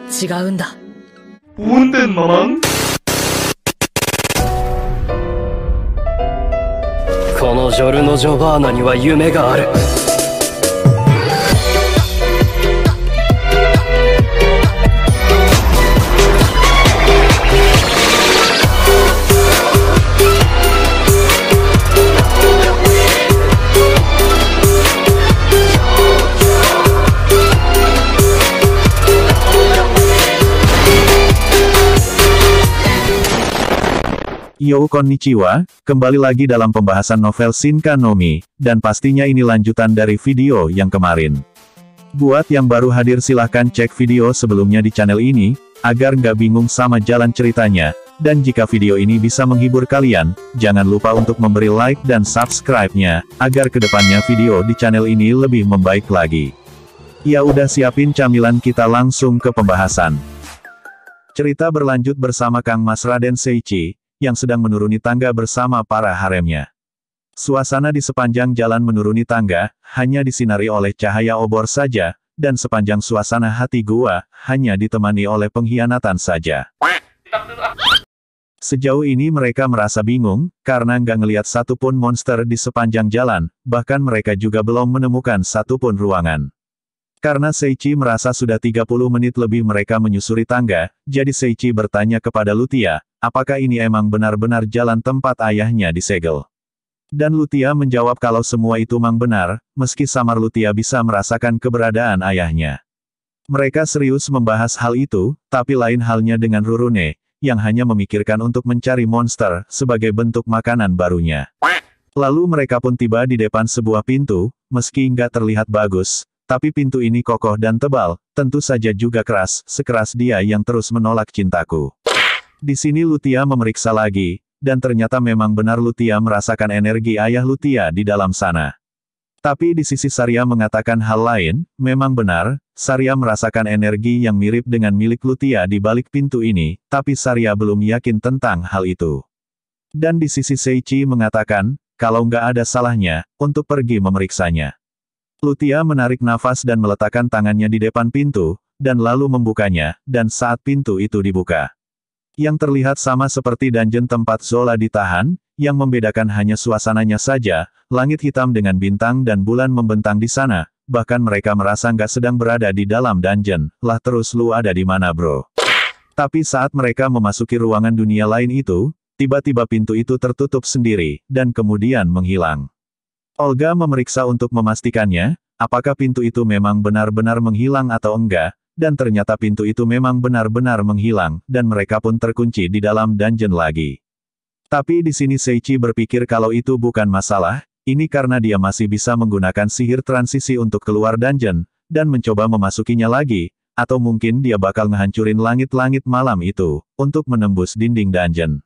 違うんだ。Punten, Mamang. このジョルノ・ジョバーナには夢がある。Yo konnichiwa, kembali lagi dalam pembahasan novel Shinka no Mi, dan pastinya ini lanjutan dari video yang kemarin. Buat yang baru hadir silahkan cek video sebelumnya di channel ini, agar nggak bingung sama jalan ceritanya, dan jika video ini bisa menghibur kalian, jangan lupa untuk memberi like dan subscribe-nya, agar kedepannya video di channel ini lebih membaik lagi. Ya udah siapin camilan kita langsung ke pembahasan. Cerita berlanjut bersama Kang Mas Raden Seiichi, yang sedang menuruni tangga bersama para haremnya. Suasana di sepanjang jalan menuruni tangga, hanya disinari oleh cahaya obor saja, dan sepanjang suasana hati gua, hanya ditemani oleh pengkhianatan saja. Sejauh ini mereka merasa bingung, karena nggak ngelihat satupun monster di sepanjang jalan, bahkan mereka juga belum menemukan satupun ruangan. Karena Seiichi merasa sudah 30 menit lebih mereka menyusuri tangga, jadi Seiichi bertanya kepada Lutia, apakah ini emang benar-benar jalan tempat ayahnya disegel. Dan Lutia menjawab kalau semua itu memang benar, meski samar Lutia bisa merasakan keberadaan ayahnya. Mereka serius membahas hal itu, tapi lain halnya dengan Rurune, yang hanya memikirkan untuk mencari monster, sebagai bentuk makanan barunya. Lalu mereka pun tiba di depan sebuah pintu, meski nggak terlihat bagus, tapi pintu ini kokoh dan tebal, tentu saja juga keras, sekeras dia yang terus menolak cintaku. Di sini Lutia memeriksa lagi, dan ternyata memang benar Lutia merasakan energi ayah Lutia di dalam sana. Tapi di sisi Saria mengatakan hal lain, memang benar, Saria merasakan energi yang mirip dengan milik Lutia di balik pintu ini, tapi Saria belum yakin tentang hal itu. Dan di sisi Seiichi mengatakan, kalau nggak ada salahnya, untuk pergi memeriksanya. Lutia menarik nafas dan meletakkan tangannya di depan pintu, dan lalu membukanya, dan saat pintu itu dibuka, yang terlihat sama seperti dungeon tempat Zola ditahan, yang membedakan hanya suasananya saja, langit hitam dengan bintang dan bulan membentang di sana, bahkan mereka merasa nggak sedang berada di dalam dungeon, lah terus lu ada di mana bro? Tapi saat mereka memasuki ruangan dunia lain itu, tiba-tiba pintu itu tertutup sendiri, dan kemudian menghilang. Olga memeriksa untuk memastikannya, apakah pintu itu memang benar-benar menghilang atau enggak, dan ternyata pintu itu memang benar-benar menghilang, dan mereka pun terkunci di dalam dungeon lagi. Tapi di sini Seiichi berpikir kalau itu bukan masalah, ini karena dia masih bisa menggunakan sihir transisi untuk keluar dungeon, dan mencoba memasukinya lagi, atau mungkin dia bakal ngehancurin langit-langit malam itu, untuk menembus dinding dungeon.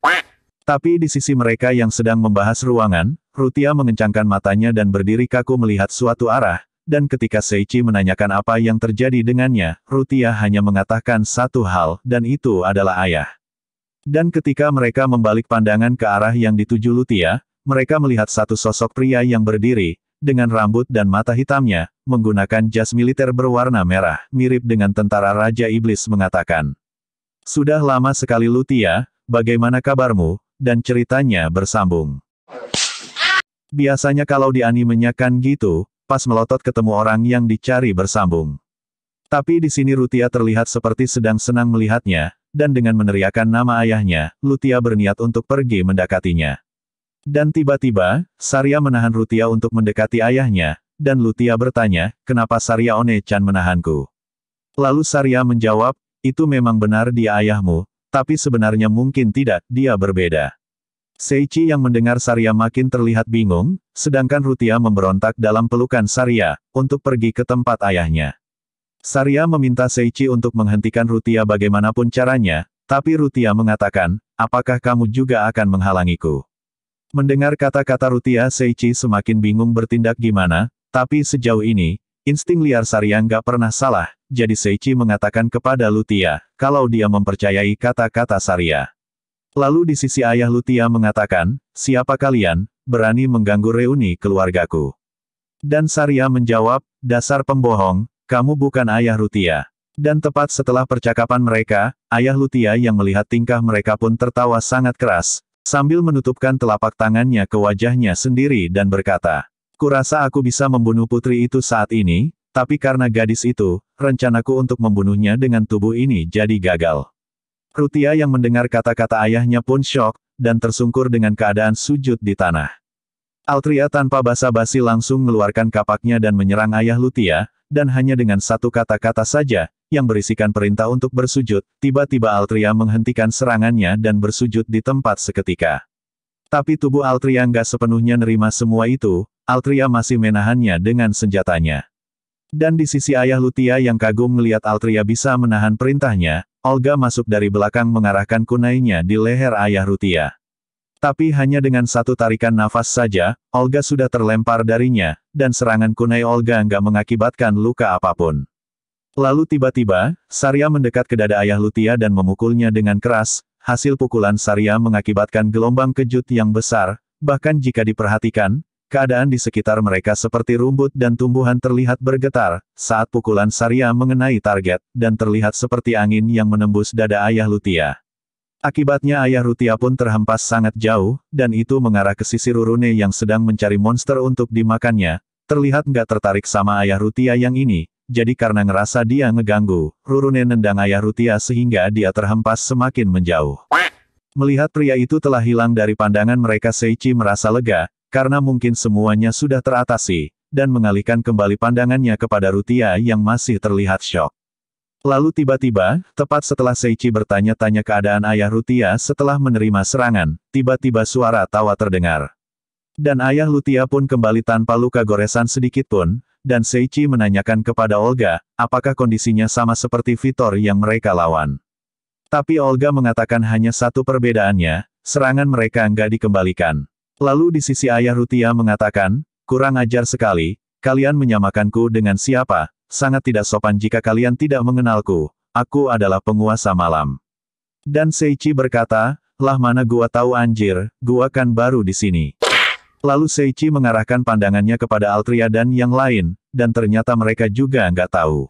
Tapi di sisi mereka yang sedang membahas ruangan, Rutia mengencangkan matanya dan berdiri kaku melihat suatu arah, dan ketika Seiichi menanyakan apa yang terjadi dengannya, Rutia hanya mengatakan satu hal, dan itu adalah ayah. Dan ketika mereka membalik pandangan ke arah yang dituju Lutia, mereka melihat satu sosok pria yang berdiri, dengan rambut dan mata hitamnya, menggunakan jas militer berwarna merah, mirip dengan tentara Raja Iblis mengatakan. Sudah lama sekali Lutia, bagaimana kabarmu? Dan ceritanya bersambung. Biasanya kalau di animenya kan gitu, pas melotot ketemu orang yang dicari bersambung. Tapi di sini Rutia terlihat seperti sedang senang melihatnya, dan dengan meneriakkan nama ayahnya, Lutia berniat untuk pergi mendekatinya. Dan tiba-tiba, Saria menahan Rutia untuk mendekati ayahnya, dan Lutia bertanya, kenapa Saria One-chan menahanku? Lalu Saria menjawab, itu memang benar dia ayahmu, tapi sebenarnya mungkin tidak, dia berbeda. Seiichi yang mendengar Saria makin terlihat bingung, sedangkan Rutia memberontak dalam pelukan Saria, untuk pergi ke tempat ayahnya. Saria meminta Seiichi untuk menghentikan Rutia bagaimanapun caranya, tapi Rutia mengatakan, apakah kamu juga akan menghalangiku? Mendengar kata-kata Rutia Seiichi semakin bingung bertindak gimana, tapi sejauh ini, insting liar Saria nggak pernah salah, jadi Seiichi mengatakan kepada Lutia, kalau dia mempercayai kata-kata Saria. Lalu di sisi ayah Lutia mengatakan, siapa kalian, berani mengganggu reuni keluargaku? Dan Saria menjawab, dasar pembohong, kamu bukan ayah Rutia. Dan tepat setelah percakapan mereka, ayah Lutia yang melihat tingkah mereka pun tertawa sangat keras, sambil menutupkan telapak tangannya ke wajahnya sendiri dan berkata, "Kurasa aku bisa membunuh putri itu saat ini, tapi karena gadis itu, rencanaku untuk membunuhnya dengan tubuh ini jadi gagal." Rutia yang mendengar kata-kata ayahnya pun syok, dan tersungkur dengan keadaan sujud di tanah. Altria tanpa basa-basi langsung mengeluarkan kapaknya dan menyerang ayah Lutia, dan hanya dengan satu kata-kata saja, yang berisikan perintah untuk bersujud, tiba-tiba Altria menghentikan serangannya dan bersujud di tempat seketika. Tapi tubuh Altria nggak sepenuhnya nerima semua itu, Altria masih menahannya dengan senjatanya. Dan di sisi ayah Lutia yang kagum melihat Altria bisa menahan perintahnya, Olga masuk dari belakang mengarahkan kunainya di leher ayah Lutia. Tapi hanya dengan satu tarikan nafas saja, Olga sudah terlempar darinya, dan serangan kunai Olga nggak mengakibatkan luka apapun. Lalu tiba-tiba, Saria mendekat ke dada ayah Lutia dan memukulnya dengan keras. Hasil pukulan Saria mengakibatkan gelombang kejut yang besar, bahkan jika diperhatikan, keadaan di sekitar mereka seperti rumput dan tumbuhan terlihat bergetar, saat pukulan Saria mengenai target, dan terlihat seperti angin yang menembus dada ayah Lutia. Akibatnya ayah Lutia pun terhempas sangat jauh, dan itu mengarah ke sisi Rurune yang sedang mencari monster untuk dimakannya, terlihat nggak tertarik sama ayah Lutia yang ini. Jadi karena ngerasa dia ngeganggu, Rurune nendang ayah Lutia sehingga dia terhempas semakin menjauh. Melihat pria itu telah hilang dari pandangan mereka, Seichi merasa lega, karena mungkin semuanya sudah teratasi, dan mengalihkan kembali pandangannya kepada Rutia yang masih terlihat syok. Lalu tiba-tiba, tepat setelah Seichi bertanya-tanya keadaan ayah Rutia setelah menerima serangan, tiba-tiba suara tawa terdengar. Dan ayah Lutia pun kembali tanpa luka goresan sedikit pun, dan Seichi menanyakan kepada Olga, apakah kondisinya sama seperti Vitor yang mereka lawan. Tapi Olga mengatakan hanya satu perbedaannya, serangan mereka nggak dikembalikan. Lalu di sisi ayah Rutia mengatakan, kurang ajar sekali, kalian menyamakanku dengan siapa, sangat tidak sopan jika kalian tidak mengenalku, aku adalah penguasa malam. Dan Seichi berkata, lah mana gua tahu anjir, gua kan baru di sini. Lalu Seichi mengarahkan pandangannya kepada Altria dan yang lain, dan ternyata mereka juga nggak tahu.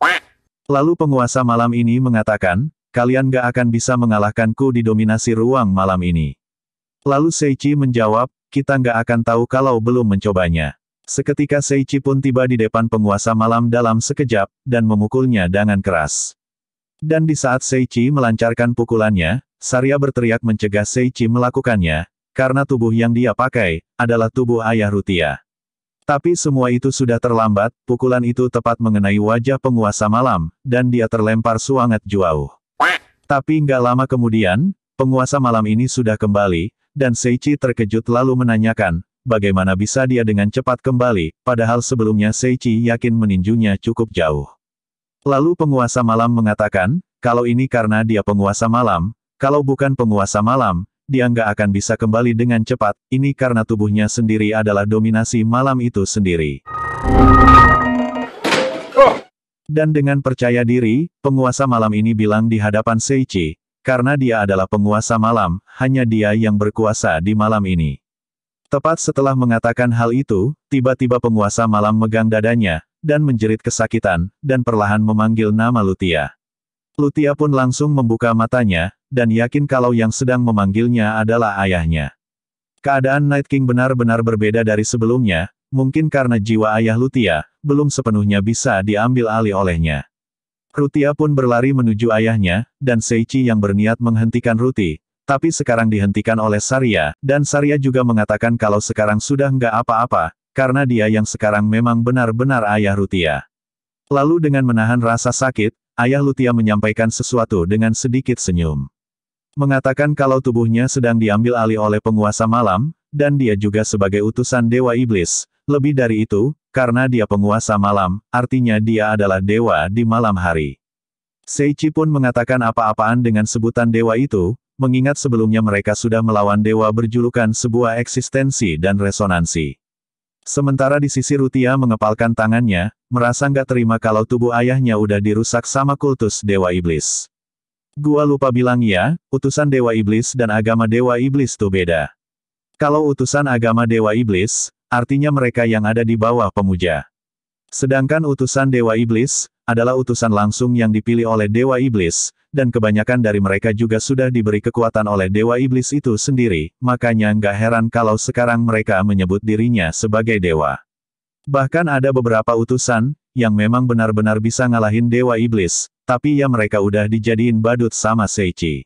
Lalu penguasa malam ini mengatakan, kalian nggak akan bisa mengalahkanku di dominasi ruang malam ini. Lalu Seichi menjawab, kita nggak akan tahu kalau belum mencobanya. Seketika Seichi pun tiba di depan penguasa malam dalam sekejap, dan memukulnya dengan keras. Dan di saat Seichi melancarkan pukulannya, Saria berteriak mencegah Seichi melakukannya, karena tubuh yang dia pakai, adalah tubuh ayah Rutia. Tapi semua itu sudah terlambat, pukulan itu tepat mengenai wajah penguasa malam, dan dia terlempar sangat jauh. Tapi nggak lama kemudian, penguasa malam ini sudah kembali, dan Seichi terkejut lalu menanyakan, bagaimana bisa dia dengan cepat kembali, padahal sebelumnya Seichi yakin meninjunya cukup jauh. Lalu penguasa malam mengatakan, kalau ini karena dia penguasa malam, kalau bukan penguasa malam, dia nggak akan bisa kembali dengan cepat, ini karena tubuhnya sendiri adalah dominasi malam itu sendiri. Dan dengan percaya diri, penguasa malam ini bilang di hadapan Seichi, karena dia adalah penguasa malam, hanya dia yang berkuasa di malam ini. Tepat setelah mengatakan hal itu, tiba-tiba penguasa malam megang dadanya, dan menjerit kesakitan, dan perlahan memanggil nama Lutia. Lutia pun langsung membuka matanya, dan yakin kalau yang sedang memanggilnya adalah ayahnya. Keadaan Night King benar-benar berbeda dari sebelumnya, mungkin karena jiwa ayah Lutia, belum sepenuhnya bisa diambil alih olehnya. Rutia pun berlari menuju ayahnya, dan Seichi yang berniat menghentikan Ruti, tapi sekarang dihentikan oleh Saria, dan Saria juga mengatakan kalau sekarang sudah nggak apa-apa, karena dia yang sekarang memang benar-benar ayah Rutia. Lalu dengan menahan rasa sakit, ayah Lutia menyampaikan sesuatu dengan sedikit senyum. Mengatakan kalau tubuhnya sedang diambil alih oleh penguasa malam, dan dia juga sebagai utusan Dewa Iblis. Lebih dari itu, karena dia penguasa malam, artinya dia adalah dewa di malam hari. Seichi pun mengatakan apa-apaan dengan sebutan dewa itu, mengingat sebelumnya mereka sudah melawan dewa berjulukan sebuah eksistensi dan resonansi. Sementara di sisi Rutia mengepalkan tangannya, merasa nggak terima kalau tubuh ayahnya udah dirusak sama kultus Dewa Iblis. Gua lupa bilang ya, utusan Dewa Iblis dan agama Dewa Iblis tuh beda. Kalau utusan agama Dewa Iblis, artinya mereka yang ada di bawah pemuja. Sedangkan utusan Dewa Iblis, adalah utusan langsung yang dipilih oleh Dewa Iblis, dan kebanyakan dari mereka juga sudah diberi kekuatan oleh Dewa Iblis itu sendiri, makanya nggak heran kalau sekarang mereka menyebut dirinya sebagai dewa. Bahkan ada beberapa utusan, yang memang benar-benar bisa ngalahin Dewa Iblis, tapi ya mereka udah dijadiin badut sama Seichi.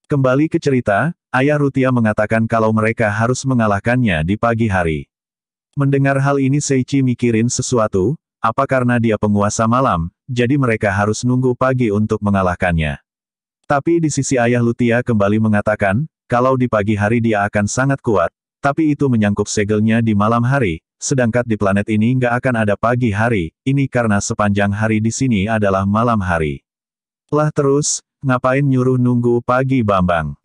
Kembali ke cerita, ayah Rutia mengatakan kalau mereka harus mengalahkannya di pagi hari. Mendengar hal ini Seichi mikirin sesuatu, apa karena dia penguasa malam, jadi mereka harus nunggu pagi untuk mengalahkannya. Tapi di sisi ayah Rutia kembali mengatakan, kalau di pagi hari dia akan sangat kuat, tapi itu menyangkut segelnya di malam hari, sedangkan di planet ini nggak akan ada pagi hari, ini karena sepanjang hari di sini adalah malam hari. Lah terus, ngapain nyuruh nunggu pagi Bambang?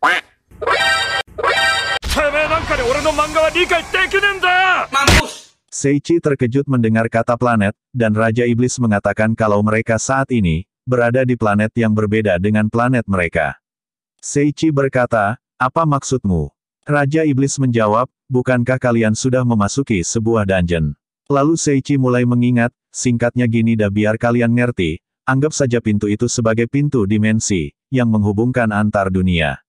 Seichi terkejut mendengar kata planet, dan Raja Iblis mengatakan kalau mereka saat ini, berada di planet yang berbeda dengan planet mereka. Seichi berkata, apa maksudmu? Raja Iblis menjawab, bukankah kalian sudah memasuki sebuah dungeon? Lalu Seichi mulai mengingat, singkatnya gini dah biar kalian ngerti, anggap saja pintu itu sebagai pintu dimensi, yang menghubungkan antar dunia.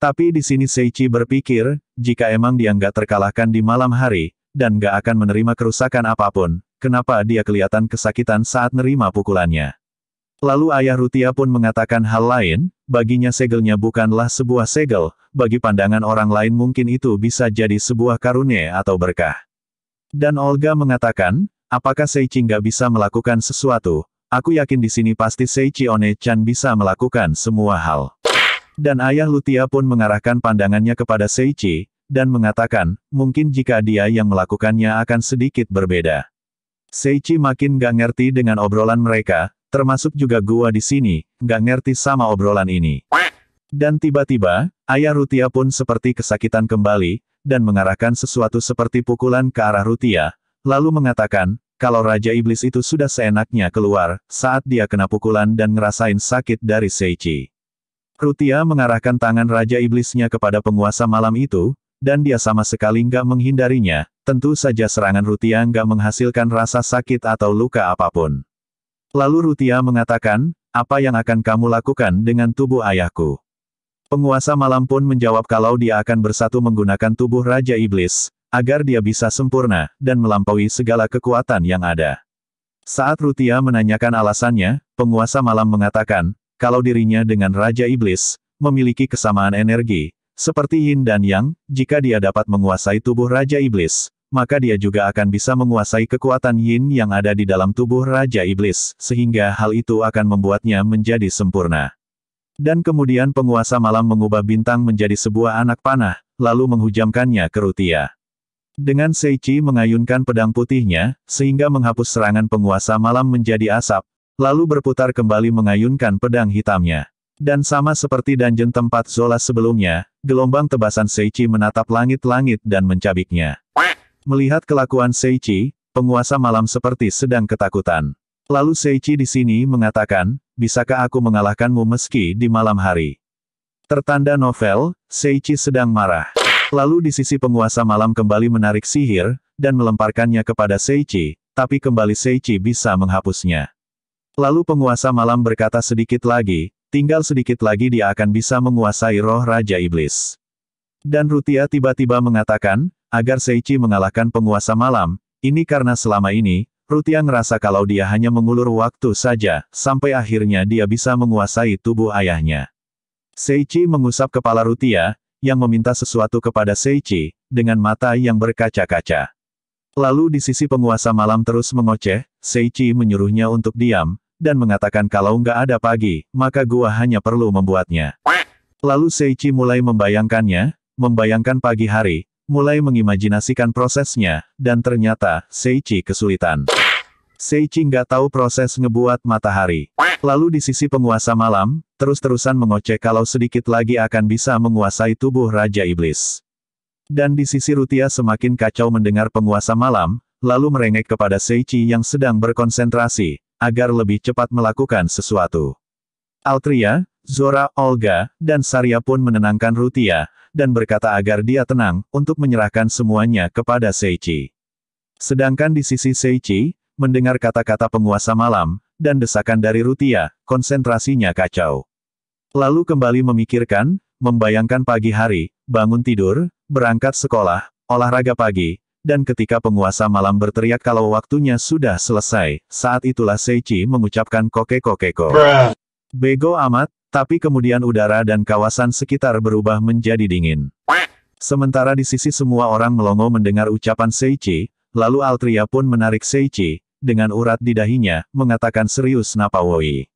Tapi di sini Seichi berpikir, jika emang dia nggak terkalahkan di malam hari, dan nggak akan menerima kerusakan apapun, kenapa dia kelihatan kesakitan saat nerima pukulannya? Lalu ayah Rutia pun mengatakan hal lain, baginya segelnya bukanlah sebuah segel, bagi pandangan orang lain mungkin itu bisa jadi sebuah karunia atau berkah. Dan Olga mengatakan, apakah Seichi nggak bisa melakukan sesuatu? Aku yakin di sini pasti Seichi One-chan bisa melakukan semua hal. Dan ayah Rutia pun mengarahkan pandangannya kepada Seichi, dan mengatakan, mungkin jika dia yang melakukannya akan sedikit berbeda. Seichi makin gak ngerti dengan obrolan mereka, termasuk juga gua di sini, gak ngerti sama obrolan ini. Dan tiba-tiba, ayah Rutia pun seperti kesakitan kembali, dan mengarahkan sesuatu seperti pukulan ke arah Rutia, lalu mengatakan, kalau Raja Iblis itu sudah seenaknya keluar, saat dia kena pukulan dan ngerasain sakit dari Seichi. Rutia mengarahkan tangan Raja Iblisnya kepada penguasa malam itu, dan dia sama sekali nggak menghindarinya, tentu saja serangan Rutia nggak menghasilkan rasa sakit atau luka apapun. Lalu Rutia mengatakan, apa yang akan kamu lakukan dengan tubuh ayahku? Penguasa malam pun menjawab kalau dia akan bersatu menggunakan tubuh Raja Iblis, agar dia bisa sempurna, dan melampaui segala kekuatan yang ada. Saat Rutia menanyakan alasannya, penguasa malam mengatakan, kalau dirinya dengan Raja Iblis, memiliki kesamaan energi, seperti Yin dan Yang, jika dia dapat menguasai tubuh Raja Iblis, maka dia juga akan bisa menguasai kekuatan Yin yang ada di dalam tubuh Raja Iblis, sehingga hal itu akan membuatnya menjadi sempurna. Dan kemudian penguasa malam mengubah bintang menjadi sebuah anak panah, lalu menghujamkannya ke Rutia. Dengan Seichi mengayunkan pedang putihnya, sehingga menghapus serangan penguasa malam menjadi asap, lalu berputar kembali mengayunkan pedang hitamnya. Dan sama seperti dungeon tempat Zola sebelumnya, gelombang tebasan Seichi menatap langit-langit dan mencabiknya. Melihat kelakuan Seichi, penguasa malam seperti sedang ketakutan. Lalu Seichi di sini mengatakan, bisakah aku mengalahkanmu meski di malam hari? Tertanda novel, Seichi sedang marah. Lalu di sisi penguasa malam kembali menarik sihir, dan melemparkannya kepada Seichi, tapi kembali Seichi bisa menghapusnya. Lalu penguasa malam berkata sedikit lagi, tinggal sedikit lagi dia akan bisa menguasai roh Raja Iblis. Dan Rutia tiba-tiba mengatakan, agar Seichi mengalahkan penguasa malam, ini karena selama ini, Rutia ngerasa kalau dia hanya mengulur waktu saja, sampai akhirnya dia bisa menguasai tubuh ayahnya. Seichi mengusap kepala Rutia, yang meminta sesuatu kepada Seichi, dengan mata yang berkaca-kaca. Lalu di sisi penguasa malam terus mengoceh, Seichi menyuruhnya untuk diam, dan mengatakan kalau nggak ada pagi, maka gua hanya perlu membuatnya. Lalu Seichi mulai membayangkannya, membayangkan pagi hari, mulai mengimajinasikan prosesnya, dan ternyata, Seichi kesulitan. Seichi nggak tahu proses ngebuat matahari. Lalu di sisi penguasa malam, terus-terusan mengoceh kalau sedikit lagi akan bisa menguasai tubuh Raja Iblis. Dan di sisi Rutia semakin kacau mendengar penguasa malam, lalu merengek kepada Seichi yang sedang berkonsentrasi, agar lebih cepat melakukan sesuatu. Altria, Zora, Olga, dan Sarya pun menenangkan Rutia, dan berkata agar dia tenang, untuk menyerahkan semuanya kepada Seichi. Sedangkan di sisi Seichi, mendengar kata-kata penguasa malam, dan desakan dari Rutia, konsentrasinya kacau. Lalu kembali memikirkan, membayangkan pagi hari, bangun tidur, berangkat sekolah, olahraga pagi, dan ketika penguasa malam berteriak kalau waktunya sudah selesai, saat itulah Seichi mengucapkan kokeko-keko. Bego amat, tapi kemudian udara dan kawasan sekitar berubah menjadi dingin. Sementara di sisi semua orang melongo mendengar ucapan Seichi, lalu Altria pun menarik Seichi, dengan urat di dahinya, mengatakan serius napa woi.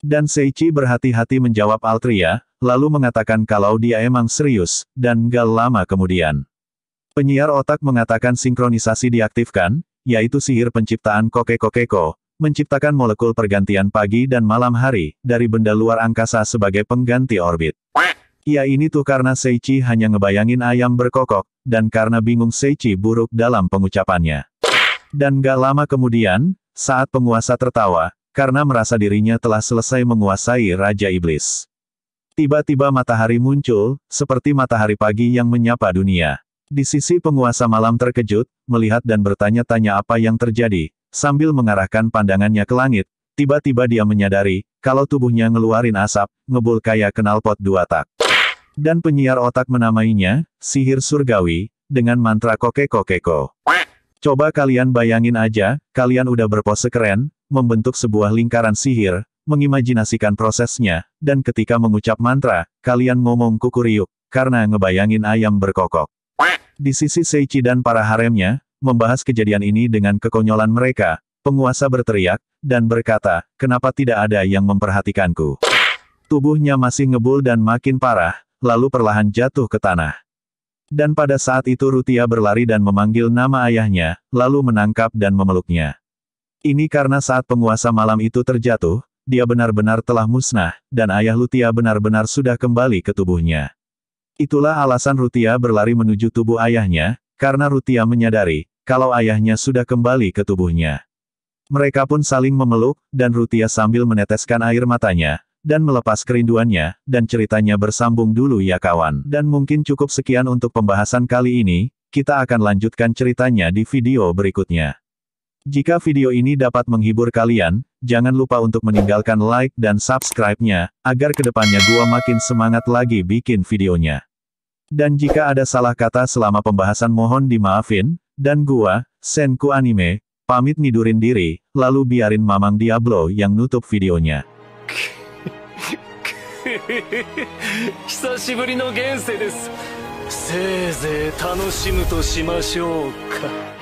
Dan Seichi berhati-hati menjawab Altria, lalu mengatakan kalau dia emang serius, dan gak lama kemudian. Penyiar otak mengatakan sinkronisasi diaktifkan, yaitu sihir penciptaan kokeko-keko, menciptakan molekul pergantian pagi dan malam hari, dari benda luar angkasa sebagai pengganti orbit. Ya ini tuh karena Seichi hanya ngebayangin ayam berkokok, dan karena bingung Seichi buruk dalam pengucapannya. Dan gak lama kemudian, saat penguasa tertawa, karena merasa dirinya telah selesai menguasai Raja Iblis. Tiba-tiba matahari muncul, seperti matahari pagi yang menyapa dunia. Di sisi penguasa malam terkejut, melihat dan bertanya-tanya apa yang terjadi, sambil mengarahkan pandangannya ke langit, tiba-tiba dia menyadari, kalau tubuhnya ngeluarin asap, ngebul kayak knalpot 2 tak. Dan penyiar otak menamainya, sihir surgawi, dengan mantra kokeko-keko. Coba kalian bayangin aja, kalian udah berpose keren, membentuk sebuah lingkaran sihir, mengimajinasikan prosesnya, dan ketika mengucap mantra, kalian ngomong kukuriuk, karena ngebayangin ayam berkokok. Di sisi Seichi dan para haremnya, membahas kejadian ini dengan kekonyolan mereka, penguasa berteriak, dan berkata, kenapa tidak ada yang memperhatikanku? Tubuhnya masih ngebul dan makin parah, lalu perlahan jatuh ke tanah. Dan pada saat itu Rutia berlari dan memanggil nama ayahnya, lalu menangkap dan memeluknya. Ini karena saat penguasa malam itu terjatuh, dia benar-benar telah musnah, dan ayah Rutia benar-benar sudah kembali ke tubuhnya. Itulah alasan Rutia berlari menuju tubuh ayahnya, karena Rutia menyadari, kalau ayahnya sudah kembali ke tubuhnya. Mereka pun saling memeluk, dan Rutia sambil meneteskan air matanya, dan melepas kerinduannya, dan ceritanya bersambung dulu ya kawan. Dan mungkin cukup sekian untuk pembahasan kali ini, kita akan lanjutkan ceritanya di video berikutnya. Jika video ini dapat menghibur kalian, jangan lupa untuk meninggalkan like dan subscribe-nya, agar kedepannya gua makin semangat lagi bikin videonya. Dan jika ada salah kata selama pembahasan mohon dimaafin, dan gua, Senku Anime, pamit nidurin diri, lalu biarin Mamang Diablo yang nutup videonya. 久しぶりの現世です。せいぜい楽しむとしましょうか。